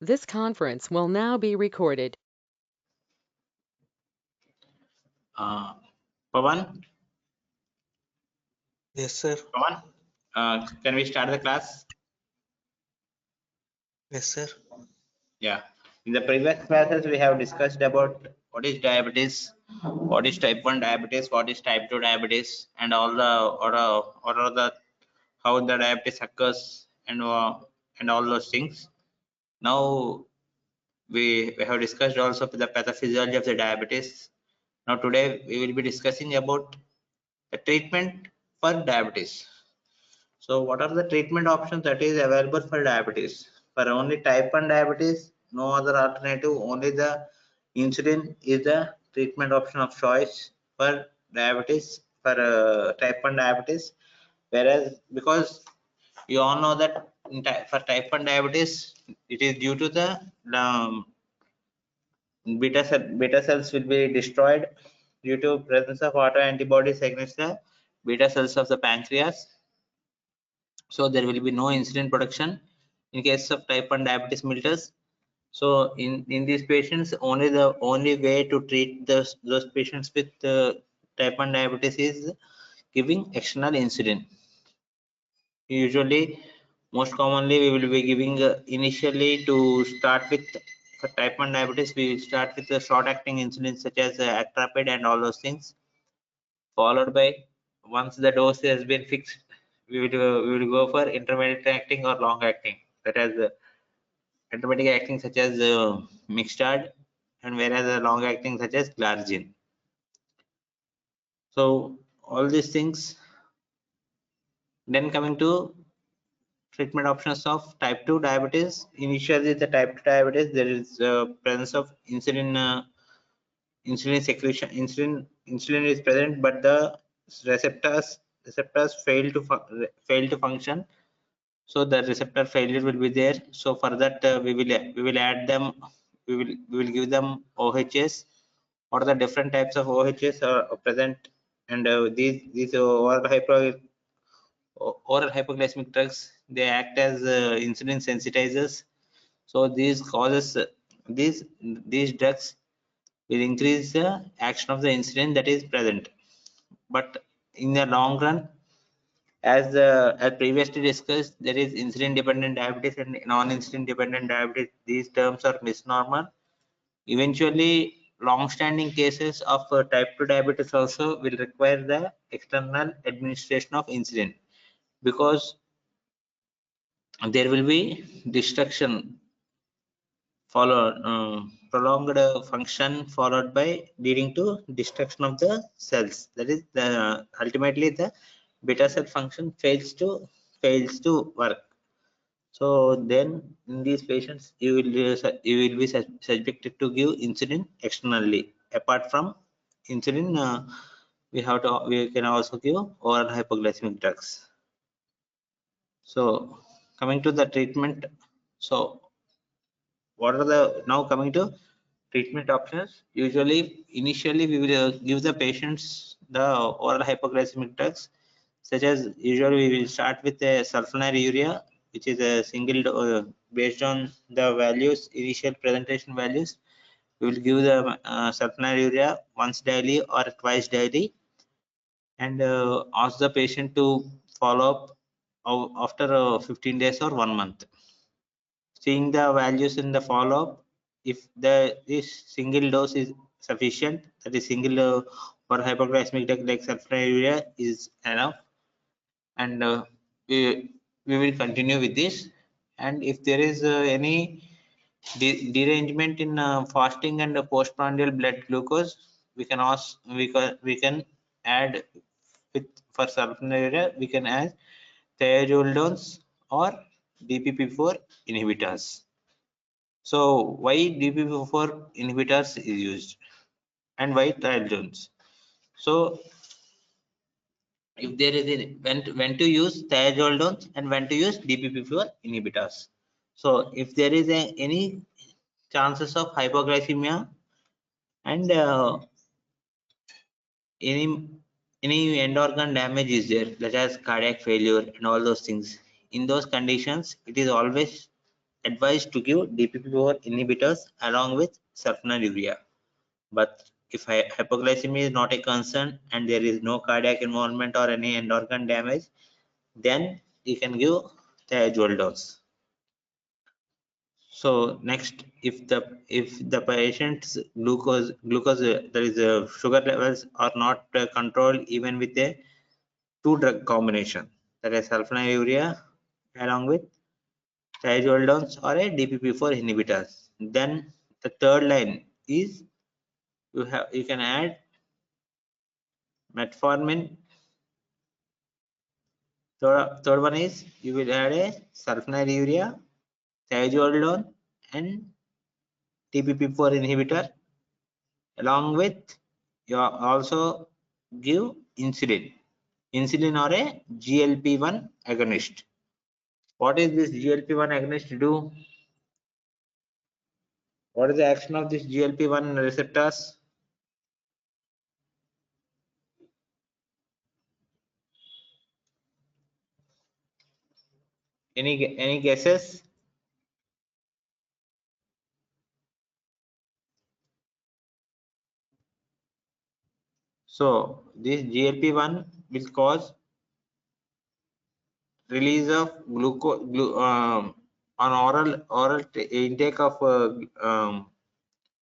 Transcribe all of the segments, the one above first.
This conference will now be recorded. Pawan? Yes, sir. Pawan, can we start the class? Yes, sir. Yeah. In the previous classes, we have discussed about what is diabetes, what is type 1 diabetes, what is type 2 diabetes, and all the or the how the diabetes occurs and all those things. Now we have discussed also the pathophysiology of the diabetes. Now today we will be discussing about the treatment for diabetes. So what are the treatment options that is available for diabetes? For only type 1 diabetes, no other alternative, only the insulin is the treatment option of choice for diabetes, for type 1 diabetes. Whereas, because you all know that for type 1 diabetes, it is due to the um, beta cells will be destroyed due to presence of autoantibodies against the beta cells of the pancreas. So there will be no insulin production in case of type 1 diabetes mellitus. So in these patients, only way to treat those patients with type 1 diabetes is giving external insulin. Usually, most commonly we will be giving initially to start with. For type 1 diabetes, we will start with the short acting insulin such as Actrapid and all those things, followed by, once the dose has been fixed, we will go for intermediate acting or long acting, that is intermediate acting such as Mixtard, and whereas the long acting such as Glargine. So all these things. Then coming to treatment options of type 2 diabetes. Initially the type 2 diabetes, there is presence of insulin secretion. Insulin is present, but the receptors fail to function. So the receptor failure will be there. So for that we will add them. We will give them OHs. What are the different types of OHs are present? And these oral hypoglycemic drugs, they act as insulin sensitizers. So these drugs will increase the action of the insulin that is present. But in the long run, as previously discussed, there is insulin dependent diabetes and non-insulin dependent diabetes. These terms are misnomer. Eventually, long-standing cases of type 2 diabetes also will require the external administration of insulin, because there will be destruction prolonged function followed by leading to destruction of the cells. That is ultimately the beta cell function fails to work. So then in these patients you will be subjected to give insulin externally. Apart from insulin, we can also give oral hypoglycemic drugs. So coming to the treatment. So what are the, now coming to treatment options. Initially we will give the patients the oral hypoglycemic drugs, such as usually we will start with the sulfonylurea, which is a single based on the values, initial presentation values. We will give the sulfonylurea once daily or twice daily, and ask the patient to follow up after 15 days or 1 month. Seeing the values in the follow-up, if this single dose is sufficient, that is single or hypoglycemic drug like sulfonylurea is enough, and we will continue with this. And if there is any derangement in fasting and postprandial blood glucose, we can add with, for sulfonylurea we can add thiazolidines or DPP-4 inhibitors. So why DPP-4 inhibitors is used and why thiazolidines? So if there is when to use thiazolidines and when to use DPP-4 inhibitors. So if there is any chances of hypoglycemia and any end organ damage is there, such as cardiac failure and all those things, in those conditions it is always advised to give DPP-4 inhibitors along with sulfonylurea. But if hypoglycemia is not a concern and there is no cardiac involvement or any end organ damage, then you can give thiazole dose. So next, if the patient's glucose there is sugar levels are not controlled even with a two drug combination, that is sulfonylurea along with thiazolidines or a DPP-4 inhibitors, then the third line is you can add metformin. Third one is you will add a sulfonylurea, thiazolidine and DPP-4 inhibitor. Along with you also give insulin or a GLP-1 agonist. What is this GLP-1 agonist do? What is the action of this GLP-1 receptors? Any guesses? So this GLP-1 will cause release of on oral intake of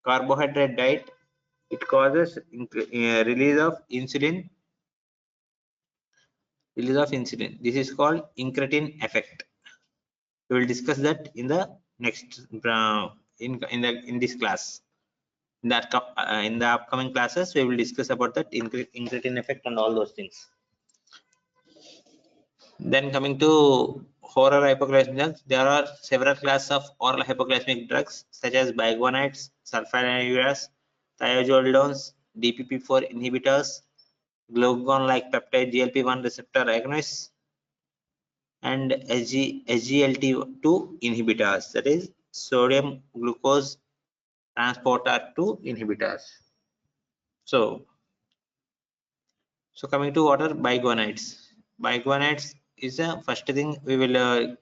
carbohydrate diet. It causes release of insulin. This is called incretin effect. We will discuss that in the next in this class. In the upcoming classes, we will discuss about that incretin effect and all those things. Then coming to oral hypoglycemic drugs, there are several classes of oral hypoglycemic drugs such as biguanides, sulfonylureas, thiazolidines, DPP-4 inhibitors, glucagon-like peptide GLP-1 receptor agonists, and SGLT2 inhibitors, that is sodium glucose transporter 2 inhibitors. So coming to what are biguanides. Biguanides is the first thing we will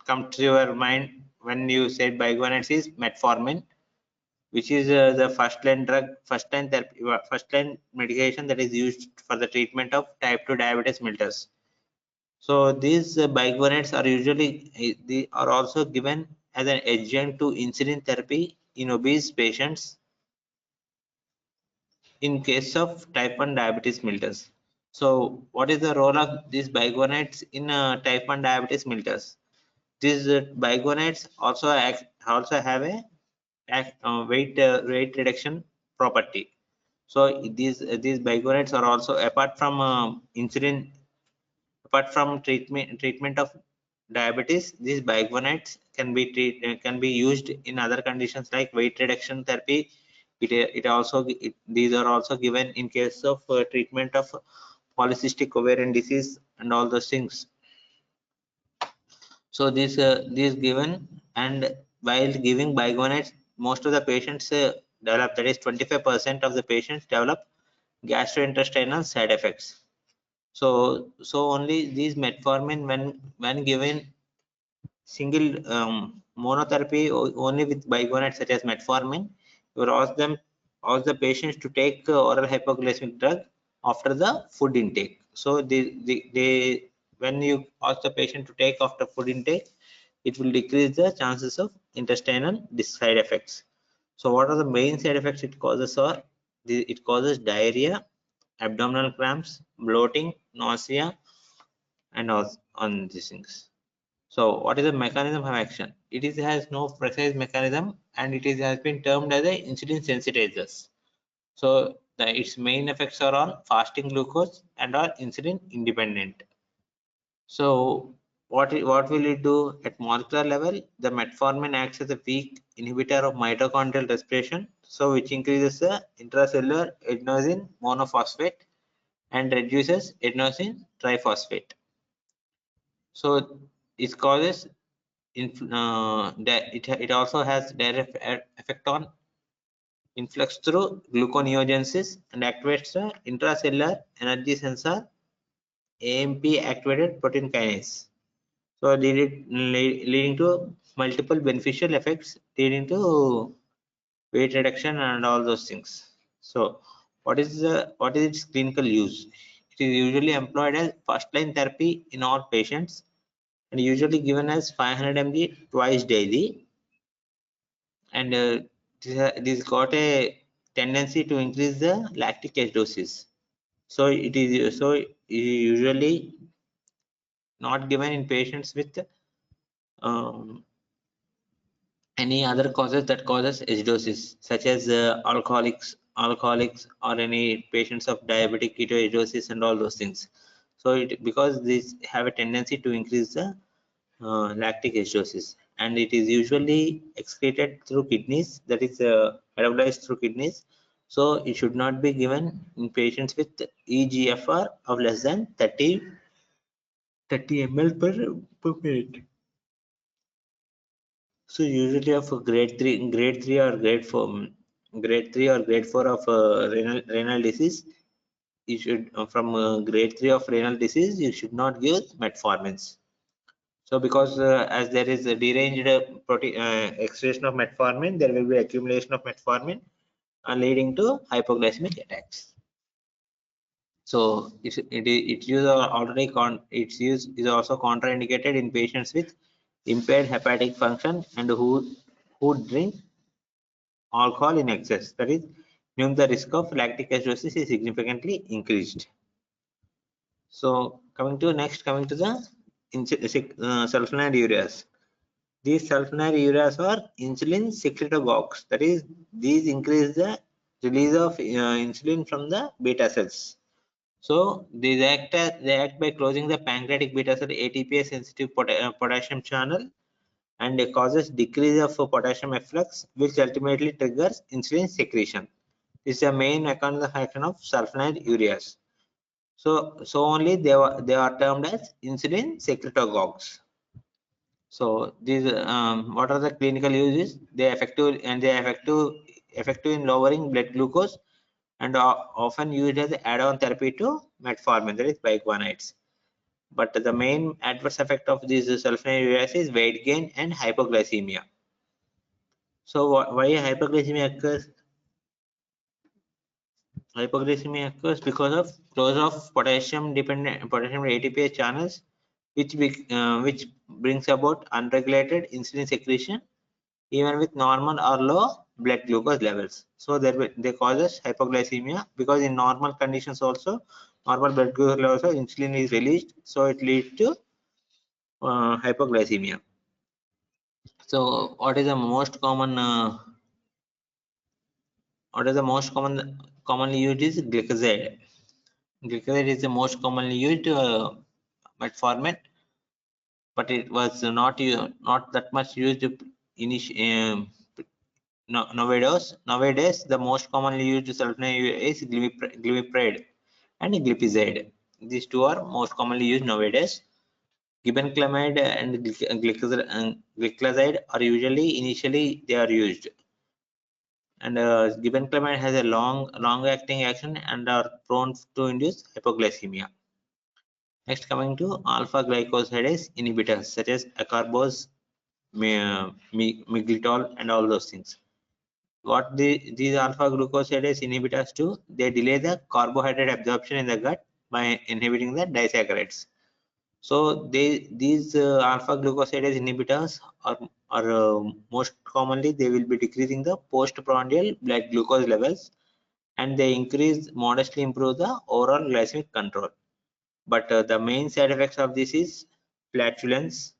come to your mind when you said biguanides is metformin, which is the first line therapy, first line medication that is used for the treatment of type 2 diabetes mellitus. So these biguanides are usually they are also given as an adjunct to insulin therapy in obese patients in case of type 1 diabetes mellitus. So what is the role of these biguanides in type 1 diabetes mellitus? These biguanides also have a weight reduction property. So these biguanides are also apart from insulin. Apart from treatment of diabetes, these biguanides can be used in other conditions like weight reduction therapy. These are also given in case of treatment of polycystic ovarian disease and all those things. So these given, and while giving biguanides, most of the patients develop, that is 25% of the patients develop gastrointestinal side effects. So only these metformin when given single monotherapy only with biguanides such as metformin, you will ask the patients to take oral hypoglycemic drug after the food intake. So they when you ask the patient to take after food intake, it will decrease the chances of intestinal side effects. So what are the main side effects it causes? It causes diarrhea, abdominal cramps, bloating, nausea, and all on these things. So what is the mechanism of action? Has no precise mechanism, and has been termed as a insulin sensitizers. So its main effects are on fasting glucose and are insulin independent. So what will it do at molecular level? The metformin acts as a weak inhibitor of mitochondrial respiration, so which increases the intracellular adenosine monophosphate and reduces adenosine triphosphate. So it causes it also has direct effect on influx through gluconeogenesis and activates the intracellular energy sensor AMP activated protein kinase. So leading to multiple beneficial effects leading to weight reduction and all those things. So what is its clinical use? It is usually employed as first line therapy in all patients and usually given as 500 mg twice daily, and this got a tendency to increase the lactic acidosis. So it is usually not given in patients with um, any other causes that causes acidosis, such as alcoholics, or any patients of diabetic ketoacidosis and all those things. So because these have a tendency to increase the lactic acidosis, and it is usually excreted through kidneys, that is metabolized through kidneys. So it should not be given in patients with eGFR of less than 30 ml per minute. So usually of grade 3 or grade 4 of renal disease, you should from grade 3 of renal disease, you should not give metformins. So because as there is a deranged excretion of metformin, there will be accumulation of metformin leading to hypoglycemic attacks. So its use is also contraindicated in patients with impaired hepatic function and who drink alcohol in excess. That is, means the risk of lactic acidosis is significantly increased. So coming to the sulfonylureas. These sulfonylureas are insulin secretagogues. That is, these increase the release of insulin from the beta cells. So they act by closing the pancreatic beta cell ATPase sensitive potassium channel, and it causes decrease of potassium efflux, which ultimately triggers insulin secretion. This is the main mechanism of action of sulfonylureas. So only they are termed as insulin secretagogues. So these what are the clinical uses? They are effective in lowering blood glucose and are often used as add-on therapy to metformin, that is biguanides. But the main adverse effect of these sulfonylureas is weight gain and hypoglycemia. So why hypoglycemia occurs? Hypoglycemia occurs because of closure of potassium ATPase channels, which brings about unregulated insulin secretion even with normal or low blood glucose levels. So they causes hypoglycemia because in normal conditions also normal blood glucose levels of insulin is released, so it leads to hypoglycemia. So what is the most commonly used is glucoside. Glucoside is the most commonly used metformin, but it was not that much used nowadays. The most commonly used sulfonylurea is glimepiride and glipizide. These two are most commonly used nowadays. Glibenclamide and gliclazide are usually initially they are used, and glibenclamide has a long-acting action and are prone to induce hypoglycemia. Next, coming to alpha glycosidase inhibitors such as acarbose, miglytol, and all those things. What these alpha glucosidase inhibitors do? They delay the carbohydrate absorption in the gut by inhibiting the disaccharides. So these alpha glucosidase inhibitors are most commonly they will be decreasing the postprandial blood glucose levels, and they modestly improve the overall glycemic control. But the main side effects of this is flatulence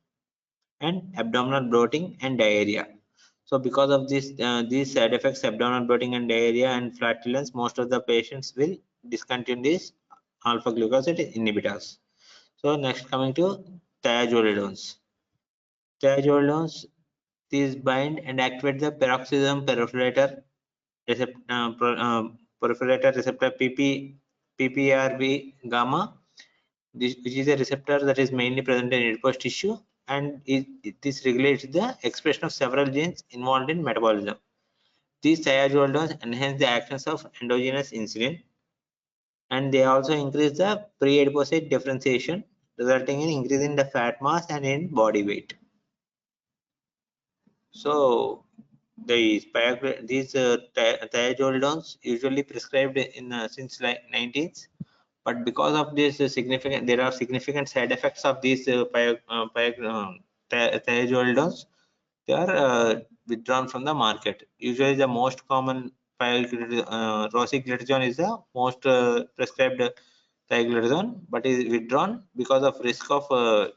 and abdominal bloating and diarrhea. So because of these side effects, abdominal bloating and diarrhea and flatulence, most of the patients will discontinue these alpha glucosidase inhibitors. So next, coming to thiazolidines. Thiazolidines, these bind and activate the peroxisome proliferator receptor PPRB gamma, which is a receptor that is mainly present in adipose tissue, and this regulates the expression of several genes involved in metabolism. These thiazolidines enhance the actions of endogenous insulin, and they also increase the pre-adipocyte differentiation, resulting in increase in the fat mass and in body weight. So these thiazolidines usually prescribed in since like 19th, but because of this there are significant side effects of these thiazolidines. They are withdrawn from the market. Usually, the most common rosiglitazone is the most prescribed thiazolidine, but is withdrawn because of risk of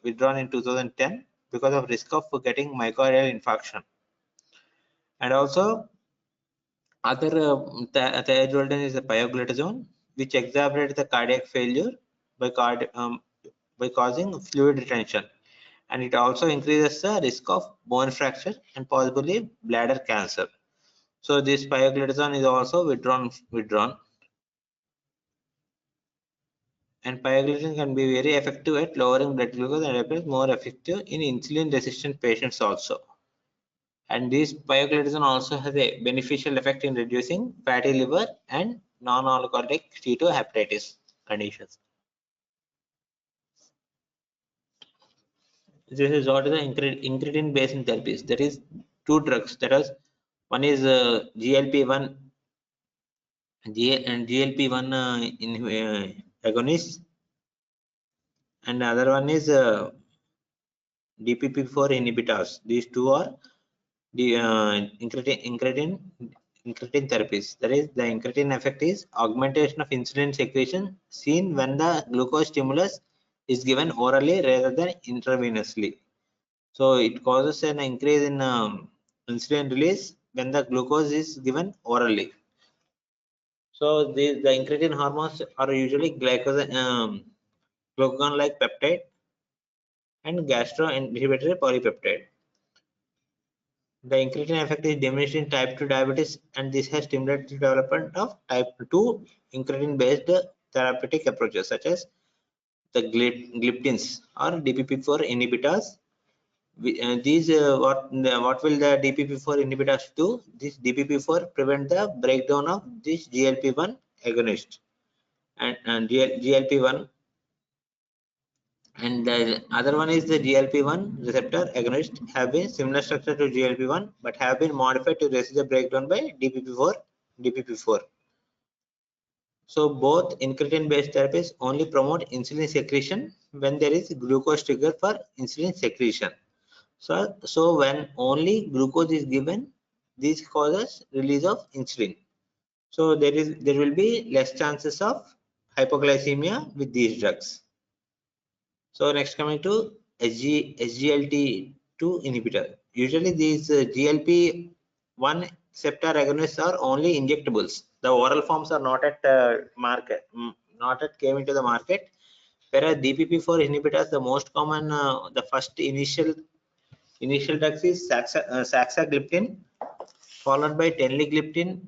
withdrawn in 2010 because of risk of getting myocardial infarction. And also other thiazolidine is the pioglitazone, which exacerbates the cardiac failure by by causing fluid retention, and it also increases the risk of bone fracture and possibly bladder cancer. So this pioglitazone is also withdrawn, and pioglitazone can be very effective at lowering blood glucose and appears more effective in insulin-resistant patients also. And this pioglitazone also has a beneficial effect in reducing fatty liver and non-alcoholic steatohepatitis conditions. This is what is the incretin-based therapies. That is two drugs. That is, one is GLP-1 and GLP-1 agonist, and the other one is DPP-4 inhibitors. These two are the incretin therapies. That is, the incretin effect is augmentation of insulin secretion seen when the glucose stimulus is given orally rather than intravenously. So it causes an increase in insulin release when the glucose is given orally. So the incretin hormones are usually glucagon-like peptide and gastroinhibitory polypeptide. The incretin effect is diminished in type 2 diabetes, and this has stimulated the development of type 2 incretin-based therapeutic approaches such as the gliptins or DPP-4 inhibitors. What will the DPP-4 inhibitors do? This DPP-4 prevent the breakdown of this GLP-1 agonist and GLP-1, and the other one is the GLP-1 receptor agonist have been similar structure to GLP-1 but have been modified to resist the breakdown by DPP-4. So both incretin-based therapies only promote insulin secretion when there is glucose trigger for insulin secretion. So when only glucose is given, this causes release of insulin. So there will be less chances of hypoglycemia with these drugs. So next coming to SGLT2 inhibitor. Usually these GLP-1 receptor agonists are only injectables. The oral forms are not at market, not at came into the market. Whereas DPP-4 inhibitors, the most common, the first initial drugs is saxagliptin, followed by tenligliptin,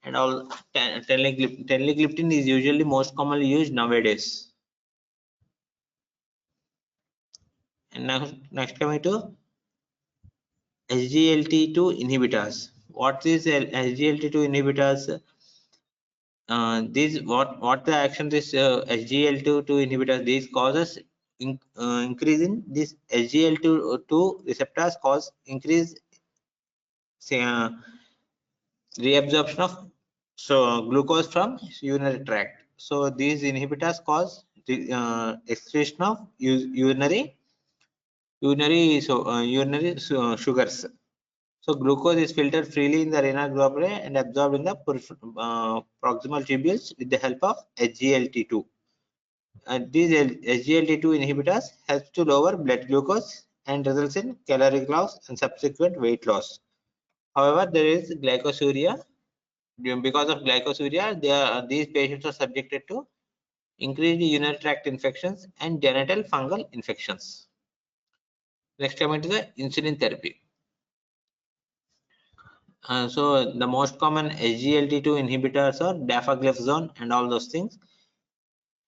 and all. Tenligliptin is usually most commonly used nowadays. And next coming to SGLT2 inhibitors. What is SGLT2 inhibitors? These what the action this SGLT2 inhibitors, these causes increase in this SGLT2 receptors cause increase reabsorption of glucose from urinary tract. So these inhibitors cause the excretion of urinary sugars. So glucose is filtered freely in the renal glomeruli and absorbed in the proximal tubules with the help of SGLT2. And these SGLT2 inhibitors help to lower blood glucose and results in caloric loss and subsequent weight loss. However, there is glycosuria. Because of glycosuria, these patients are subjected to increased urinary tract infections and genital fungal infections. Next, coming to the insulin therapy. So the most common SGLT2 inhibitors are dapagliflozin and all those things.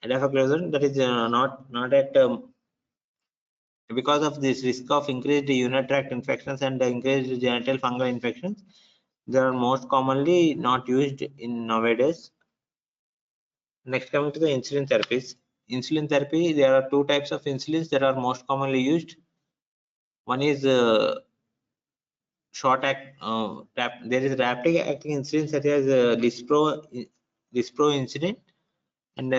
Dapagliflozin, that is not at because of this risk of increased urinary tract infections and increased genital fungal infections, they are most commonly not used in nowadays. Next, coming to the insulin therapies. Insulin therapy, there are two types of insulins that are most commonly used. One is there is rapid acting insulin such as lispro insulin, and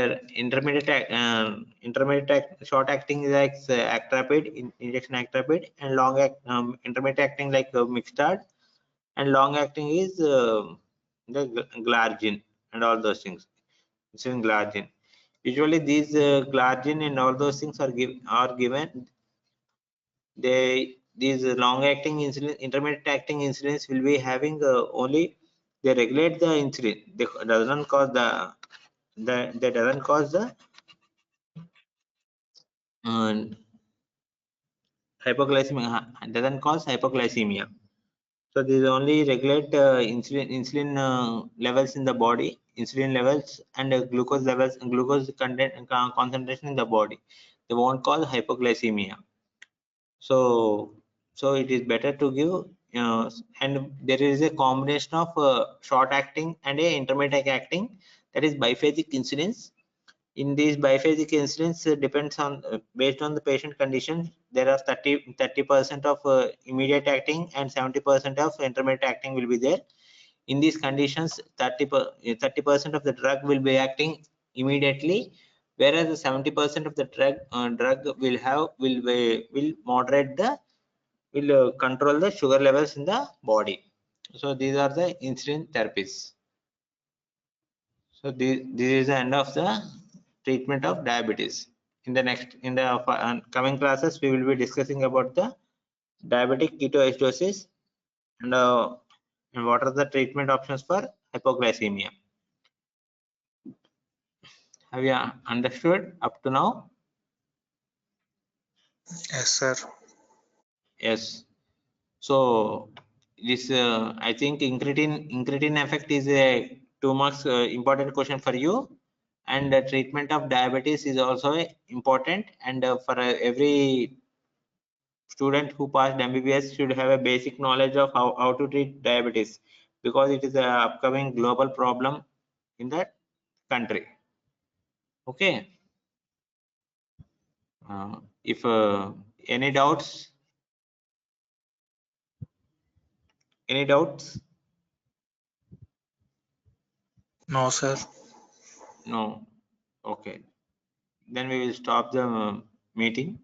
short acting is like actrapid, injection actrapid, and intermediate acting like mixtard, and long acting is the glargine and all those things. Insulin glargine. Usually these glargine and all those things are given. These long acting insulin, intermediate acting insulins will be having only, they regulate the insulin. They doesn't cause they doesn't cause the uh, hypoglycemia, doesn't cause hypoglycemia. So these only regulate insulin levels in the body, insulin levels, and glucose levels, and glucose content concentration in the body. They won't cause hypoglycemia. So it is better to give, and there is a combination of short acting and a intermediate acting, that is biphasic insulins. In these biphasic insulins, depends on based on the patient condition, there are 30% of immediate acting and 70% of intermediate acting will be there. In these conditions, 30% of the drug will be acting immediately, whereas the 70% of the drug will moderate the, will control the sugar levels in the body. So these are the insulin therapies. So this is the end of the treatment of diabetes. In the coming classes, we will be discussing about the diabetic ketoacidosis, and what are the treatment options for hypoglycemia. Have you understood up to now? Yes, sir. Yes. So this I think incretin effect is a 2 marks important question for you, and the treatment of diabetes is also important, and for every student who passed MBBS should have a basic knowledge of how to treat diabetes, because it is a upcoming global problem in that country. Okay. If any doubts? Any doubts? No, sir. No. Okay. Then we will stop the meeting.